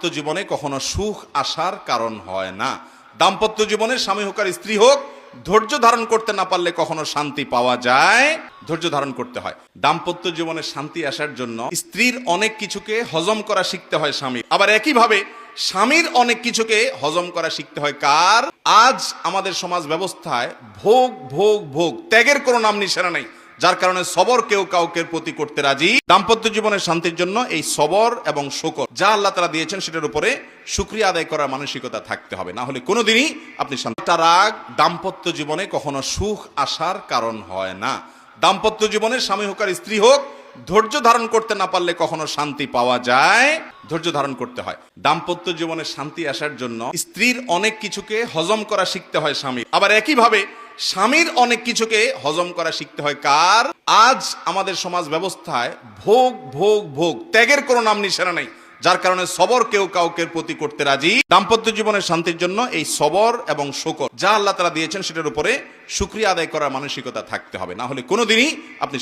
দাম্পত্য জীবনে কখনো সুখ আসার কারণ হয় না। দাম্পত্য জীবনে স্বামী হোক আর স্ত্রী হোক, ধৈর্য ধারণ করতে না পারলে কখনো শান্তি পাওয়া যায়, ধৈর্য ধারণ করতে হয়। দাম্পত্য জীবনে শান্তি আসার জন্য স্ত্রীর অনেক কিছুকে হজম করা শিখতে হয় স্বামী, আবার একইভাবে স্বামীর অনেক কিছুকে হজম করা শিখতে হয় কার? আজ আমাদের সমাজ ব্যবস্থায় ভোগ ভোগ ভোগ, ত্যাগের কোনো নাম নিশানা নেই, যার কারণে সবর কেউ কাউকে প্রতি করতে রাজি। দাম্পত্য জীবনের শান্তির জন্য এই সবর এবং শুকর যা আল্লাহ তাআলা দিয়েছেন সেটার উপরে শুকরিয়া আদায় করার মানসিকতা থাকতে হবে, না হলে কোনোদিনই আপনি শান্তি। রাগ দাম্পত্য জীবনে কখনো সুখ আসার কারণ হয় না। দাম্পত্য জীবনে স্বামী হোক আর স্ত্রী হোক, ধৈর্য ধারণ করতে না পারলে কখনো শান্তি পাওয়া যায়, ধৈর্য ধারণ করতে হয়। দাম্পত্য জীবনে শান্তি আসার জন্য স্ত্রীর অনেক কিছুকে হজম করা শিখতে হয় স্বামী, আবার একইভাবে স্বামীর অনেক কিছুকে হজম করা শিখতে হয় কার? আজ আমাদের সমাজ ব্যবস্থায় ভোগ ভোগ ভোগ, ত্যাগের কোনো নাম নিশানা নেই, যার কারণে সবর কেউ কাউকে প্রতি করতে রাজি। দাম্পত্য জীবনের শান্তির জন্য এই সবর এবং শুকর যা আল্লাহ তাআলা দিয়েছেন সেটার উপরে শুকরিয়া আদায় করার মানসিকতা থাকতে হবে, না হলে কোনোদিনই আপনি